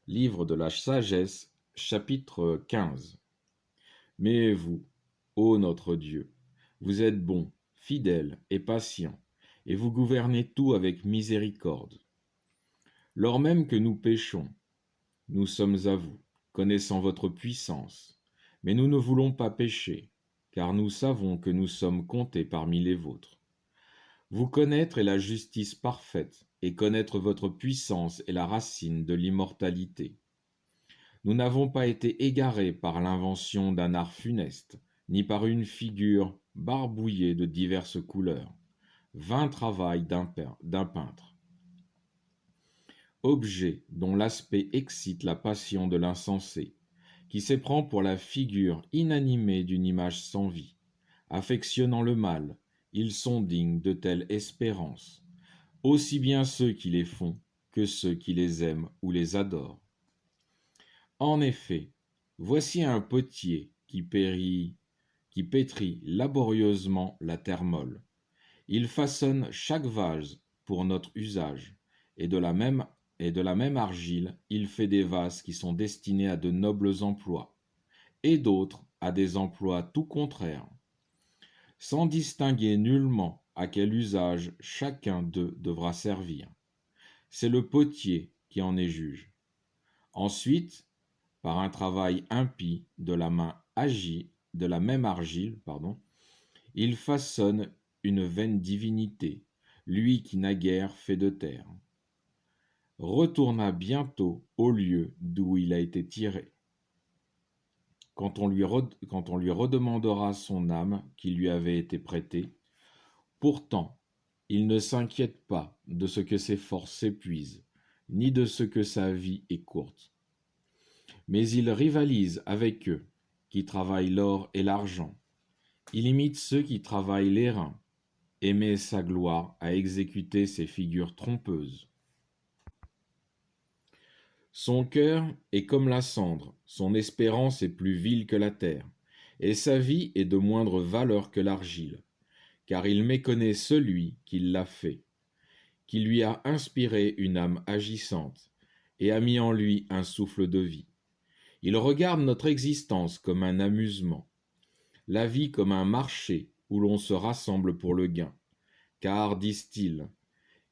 Livre de la sagesse, chapitre 15. Mais vous, ô notre Dieu, vous êtes bon, fidèle et patient, et vous gouvernez tout avec miséricorde. Lors même que nous péchons, nous sommes à vous, connaissant votre puissance, mais nous ne voulons pas pécher, car nous savons que nous sommes comptés parmi les vôtres. Vous connaître est la justice parfaite, et connaître votre puissance est la racine de l'immortalité. Nous n'avons pas été égarés par l'invention d'un art funeste, ni par une figure barbouillée de diverses couleurs, vain travail d'un peintre. Objet dont l'aspect excite la passion de l'insensé, qui s'éprend pour la figure inanimée d'une image sans vie. Affectionnant le mal, ils sont dignes de telle espérance, aussi bien ceux qui les font que ceux qui les aiment ou les adorent. En effet, voici un potier qui pétrit laborieusement la terre molle. Il façonne chaque vase pour notre usage, et de la même argile, il fait des vases qui sont destinés à de nobles emplois, et d'autres à des emplois tout contraires, sans distinguer nullement à quel usage chacun d'eux devra servir. C'est le potier qui en est juge. Ensuite, par un travail impie de la même argile, il façonne une vaine divinité, lui qui naguère fait de terre. Retourna bientôt au lieu d'où il a été tiré. Quand on lui redemandera son âme qui lui avait été prêtée, pourtant, il ne s'inquiète pas de ce que ses forces s'épuisent, ni de ce que sa vie est courte. Mais il rivalise avec eux qui travaillent l'or et l'argent. Il imite ceux qui travaillent l'airain et met sa gloire à exécuter ses figures trompeuses. Son cœur est comme la cendre, son espérance est plus vile que la terre, et sa vie est de moindre valeur que l'argile, car il méconnaît celui qui l'a fait, qui lui a inspiré une âme agissante et a mis en lui un souffle de vie. Il regarde notre existence comme un amusement, la vie comme un marché où l'on se rassemble pour le gain, car, disent-ils,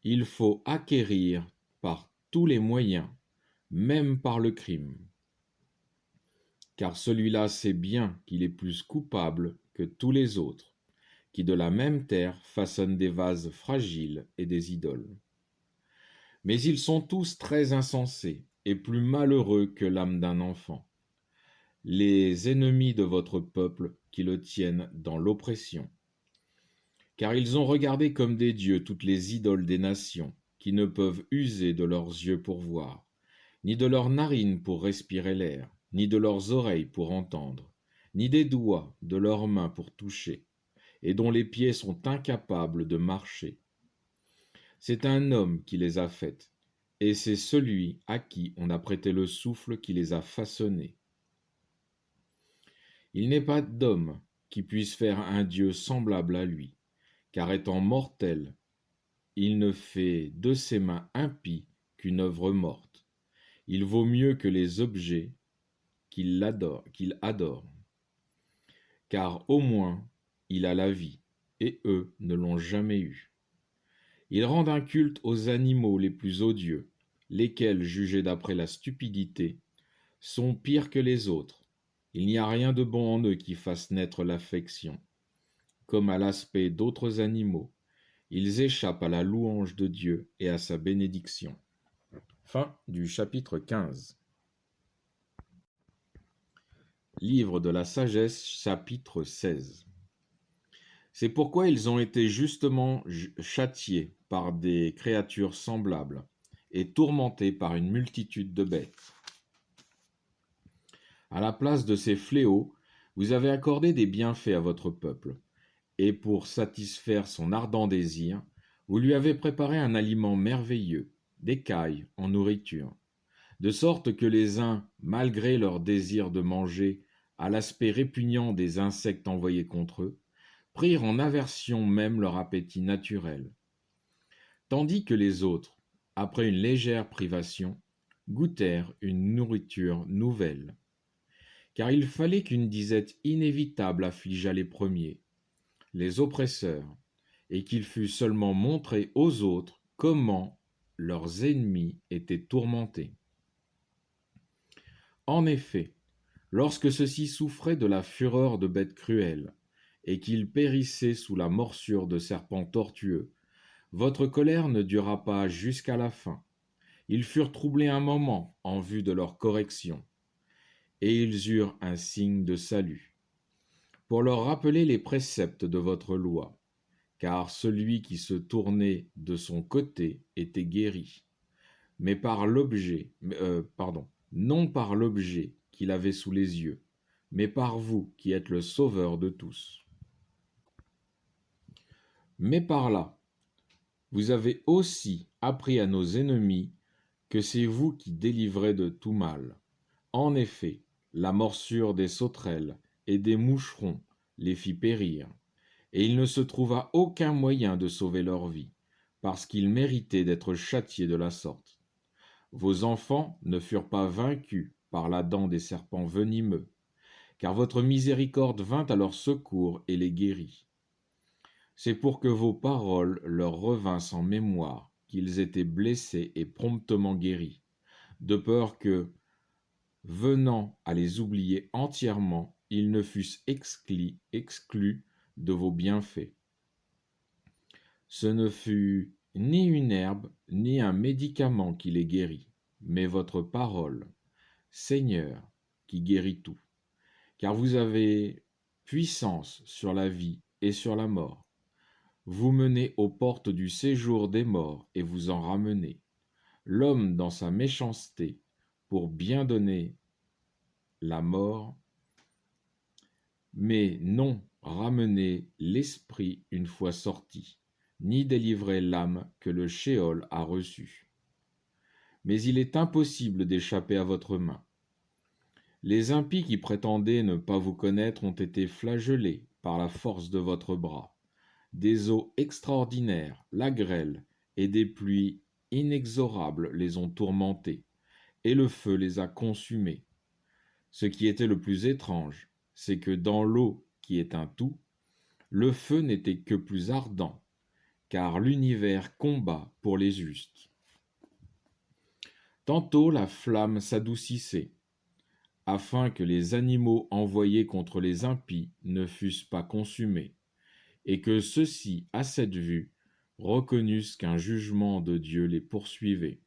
il faut acquérir par tous les moyens, même par le crime. Car celui-là sait bien qu'il est plus coupable que tous les autres, qui de la même terre façonnent des vases fragiles et des idoles. Mais ils sont tous très insensés et plus malheureux que l'âme d'un enfant, les ennemis de votre peuple qui le tiennent dans l'oppression. Car ils ont regardé comme des dieux toutes les idoles des nations, qui ne peuvent user de leurs yeux pour voir, ni de leurs narines pour respirer l'air, ni de leurs oreilles pour entendre, ni des doigts de leurs mains pour toucher, et dont les pieds sont incapables de marcher. C'est un homme qui les a faites, et c'est celui à qui on a prêté le souffle qui les a façonnés. Il n'est pas d'homme qui puisse faire un Dieu semblable à lui, car étant mortel, il ne fait de ses mains impies qu'une œuvre morte. Il vaut mieux que les objets qu'il adore, car au moins il a la vie, et eux ne l'ont jamais eue. Il rend un culte aux animaux les plus odieux, lesquels, jugés d'après la stupidité, sont pires que les autres. Il n'y a rien de bon en eux qui fasse naître l'affection. Comme à l'aspect d'autres animaux, ils échappent à la louange de Dieu et à sa bénédiction. Fin du chapitre 15. Livre de la sagesse, chapitre 16. C'est pourquoi ils ont été justement châtiés par des créatures semblables et tourmentés par une multitude de bêtes. À la place de ces fléaux, vous avez accordé des bienfaits à votre peuple, et pour satisfaire son ardent désir, vous lui avez préparé un aliment merveilleux, des cailles en nourriture, de sorte que les uns, malgré leur désir de manger, à l'aspect répugnant des insectes envoyés contre eux, prirent en aversion même leur appétit naturel, tandis que les autres, après une légère privation, goûtèrent une nourriture nouvelle. Car il fallait qu'une disette inévitable affligeât les premiers, les oppresseurs, et qu'il fût seulement montré aux autres comment leurs ennemis étaient tourmentés. En effet, lorsque ceux-ci souffraient de la fureur de bêtes cruelles, et qu'ils périssaient sous la morsure de serpents tortueux, votre colère ne dura pas jusqu'à la fin. Ils furent troublés un moment en vue de leur correction, et ils eurent un signe de salut, pour leur rappeler les préceptes de votre loi, car celui qui se tournait de son côté était guéri, mais par l'objet, non par l'objet qu'il avait sous les yeux, mais par vous qui êtes le sauveur de tous. Mais par là, vous avez aussi appris à nos ennemis que c'est vous qui délivrez de tout mal. En effet, la morsure des sauterelles et des moucherons les fit périr, et il ne se trouva aucun moyen de sauver leur vie, parce qu'ils méritaient d'être châtiés de la sorte. Vos enfants ne furent pas vaincus par la dent des serpents venimeux, car votre miséricorde vint à leur secours et les guérit. C'est pour que vos paroles leur revinssent en mémoire qu'ils étaient blessés et promptement guéris, de peur que, venant à les oublier entièrement, ils ne fussent exclus de vos bienfaits. Ce ne fut ni une herbe, ni un médicament qui les guérit, mais votre parole, Seigneur, qui guérit tout. Car vous avez puissance sur la vie et sur la mort. Vous menez aux portes du séjour des morts et vous en ramenez. L'homme dans sa méchanceté, pour bien donner la mort, mais non ramener l'esprit une fois sorti, ni délivrer l'âme que le Shéol a reçue. Mais il est impossible d'échapper à votre main. Les impies qui prétendaient ne pas vous connaître ont été flagellés par la force de votre bras. Des eaux extraordinaires, la grêle et des pluies inexorables les ont tourmentés, et le feu les a consumés. Ce qui était le plus étrange, c'est que dans l'eau qui est un tout, le feu n'était que plus ardent, car l'univers combat pour les justes. Tantôt la flamme s'adoucissait, afin que les animaux envoyés contre les impies ne fussent pas consumés, et que ceux-ci, à cette vue, reconnussent qu'un jugement de Dieu les poursuivait.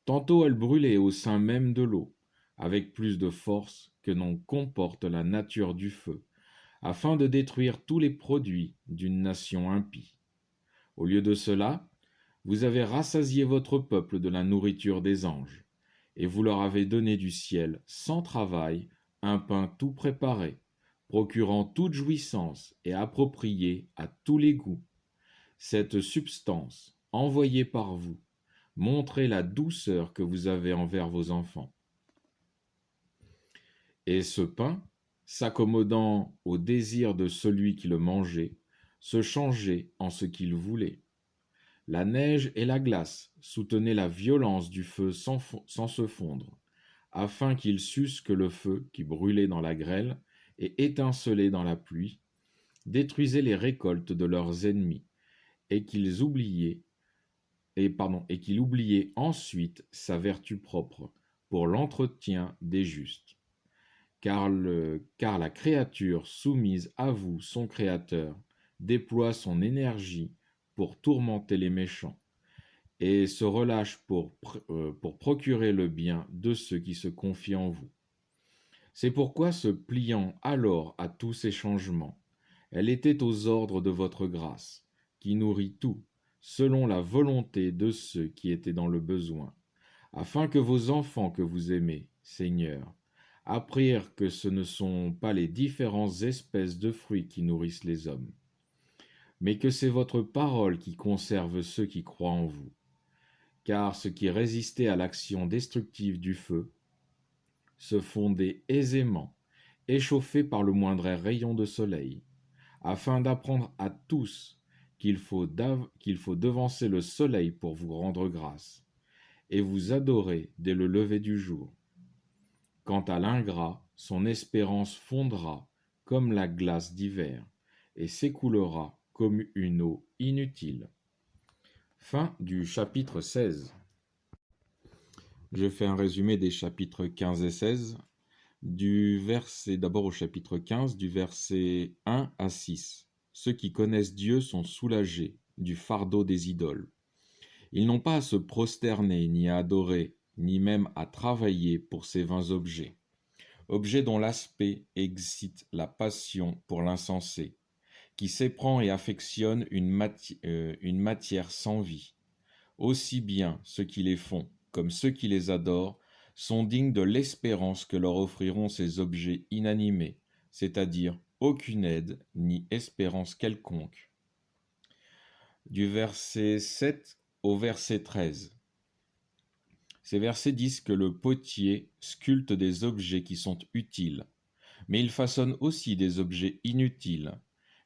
Tantôt elle brûlait au sein même de l'eau, avec plus de force que n'en comporte la nature du feu, afin de détruire tous les produits d'une nation impie. Au lieu de cela, vous avez rassasié votre peuple de la nourriture des anges, et vous leur avez donné du ciel, sans travail, un pain tout préparé, procurant toute jouissance et approprié à tous les goûts. Cette substance, envoyée par vous, montrait la douceur que vous avez envers vos enfants. Et ce pain, s'accommodant au désir de celui qui le mangeait, se changeait en ce qu'il voulait. La neige et la glace soutenaient la violence du feu sans se fondre, afin qu'ils sussent que le feu qui brûlait dans la grêle et étincelait dans la pluie détruisait les récoltes de leurs ennemis, et qu'ils oubliaient ensuite sa vertu propre pour l'entretien des justes. Car la créature soumise à vous, son Créateur, déploie son énergie pour tourmenter les méchants, et se relâche pour procurer le bien de ceux qui se confient en vous. C'est pourquoi, se pliant alors à tous ces changements, elle était aux ordres de votre grâce, qui nourrit tout, selon la volonté de ceux qui étaient dans le besoin, afin que vos enfants que vous aimez, Seigneur, apprirent que ce ne sont pas les différentes espèces de fruits qui nourrissent les hommes, mais que c'est votre parole qui conserve ceux qui croient en vous. Car ce qui résistait à l'action destructive du feu se fondait aisément, échauffé par le moindre rayon de soleil, afin d'apprendre à tous qu'il faut devancer le soleil pour vous rendre grâce, et vous adorez dès le lever du jour. Quant à l'ingrat, son espérance fondra comme la glace d'hiver, et s'écoulera comme une eau inutile. Fin du chapitre 16. Je fais un résumé des chapitres 15 et 16. D'abord au chapitre 15, du verset 1 à 6. Ceux qui connaissent Dieu sont soulagés du fardeau des idoles. Ils n'ont pas à se prosterner, ni à adorer, ni même à travailler pour ces vains objets. Objets dont l'aspect excite la passion pour l'insensé, qui s'éprend et affectionne une matière sans vie. Aussi bien ceux qui les font comme ceux qui les adorent sont dignes de l'espérance que leur offriront ces objets inanimés, c'est-à-dire aucune aide ni espérance quelconque. Du verset 7 au verset 13. Ces versets disent que le potier sculpte des objets qui sont utiles, mais il façonne aussi des objets inutiles,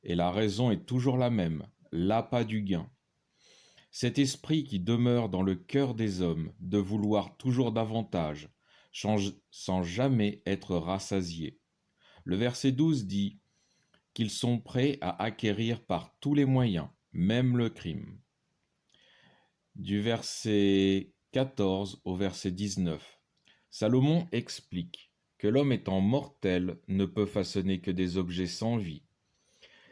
et la raison est toujours la même, l'appât du gain. Cet esprit qui demeure dans le cœur des hommes de vouloir toujours davantage, sans jamais être rassasié. Le verset 12 dit qu'ils sont prêts à acquérir par tous les moyens, même le crime. Du verset 14 au verset 19, Salomon explique que l'homme étant mortel ne peut façonner que des objets sans vie,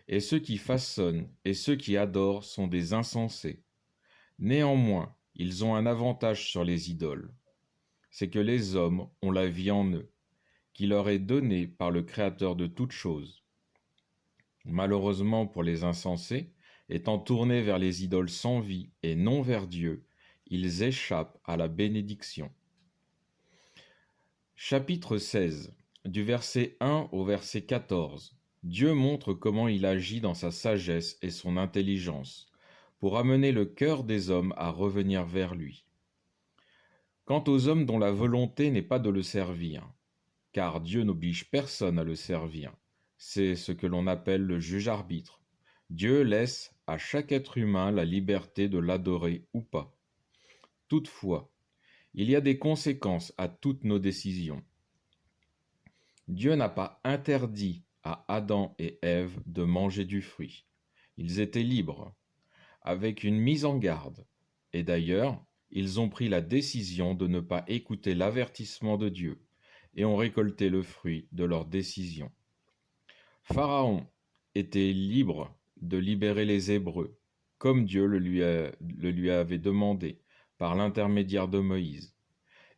et ceux qui façonnent et ceux qui adorent sont des insensés. Néanmoins, ils ont un avantage sur les idoles, c'est que les hommes ont la vie en eux, qui leur est donnée par le Créateur de toutes choses. Malheureusement pour les insensés, étant tournés vers les idoles sans vie et non vers Dieu, ils échappent à la bénédiction. Chapitre 16. Du verset 1 au verset 14. Dieu montre comment il agit dans sa sagesse et son intelligence, pour amener le cœur des hommes à revenir vers lui. Quant aux hommes dont la volonté n'est pas de le servir, car Dieu n'oblige personne à le servir, c'est ce que l'on appelle le juge-arbitre. Dieu laisse à chaque être humain la liberté de l'adorer ou pas. Toutefois, il y a des conséquences à toutes nos décisions. Dieu n'a pas interdit à Adam et Ève de manger du fruit. Ils étaient libres, avec une mise en garde. Et d'ailleurs, ils ont pris la décision de ne pas écouter l'avertissement de Dieu et ont récolté le fruit de leur décision. Pharaon était libre de libérer les Hébreux, comme Dieu le lui avait demandé par l'intermédiaire de Moïse.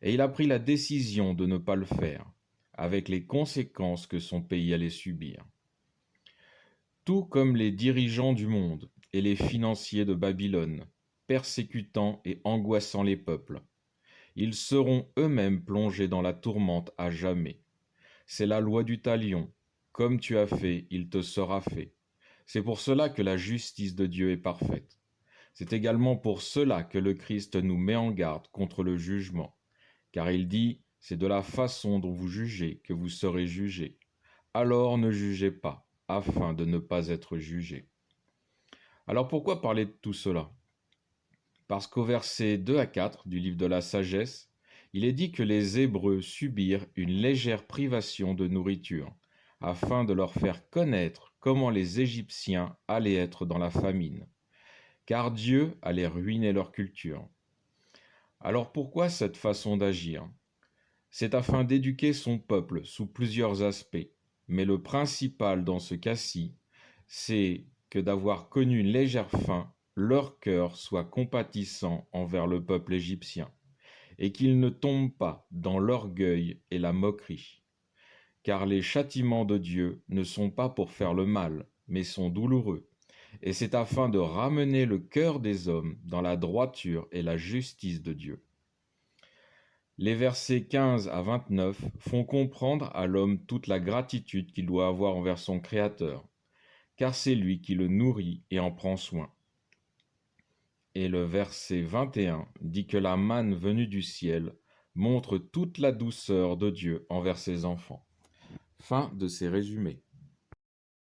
Et il a pris la décision de ne pas le faire, avec les conséquences que son pays allait subir. Tout comme les dirigeants du monde et les financiers de Babylone, persécutant et angoissant les peuples, ils seront eux-mêmes plongés dans la tourmente à jamais. C'est la loi du talion. Comme tu as fait, il te sera fait. C'est pour cela que la justice de Dieu est parfaite. C'est également pour cela que le Christ nous met en garde contre le jugement. Car il dit, c'est de la façon dont vous jugez que vous serez jugés. Alors ne jugez pas, afin de ne pas être jugés. Alors pourquoi parler de tout cela ? Parce qu'au verset 2 à 4 du livre de la sagesse, il est dit que les Hébreux subirent une légère privation de nourriture, afin de leur faire connaître comment les Égyptiens allaient être dans la famine, car Dieu allait ruiner leur culture. Alors pourquoi cette façon d'agir ? C'est afin d'éduquer son peuple sous plusieurs aspects, mais le principal dans ce cas-ci, c'est que d'avoir connu une légère faim, leur cœur soit compatissant envers le peuple égyptien, et qu'ils ne tombent pas dans l'orgueil et la moquerie. Car les châtiments de Dieu ne sont pas pour faire le mal, mais sont douloureux, et c'est afin de ramener le cœur des hommes dans la droiture et la justice de Dieu. Les versets 15 à 29 font comprendre à l'homme toute la gratitude qu'il doit avoir envers son Créateur, car c'est lui qui le nourrit et en prend soin. Et le verset 21 dit que la manne venue du ciel montre toute la douceur de Dieu envers ses enfants. Fin de ces résumés.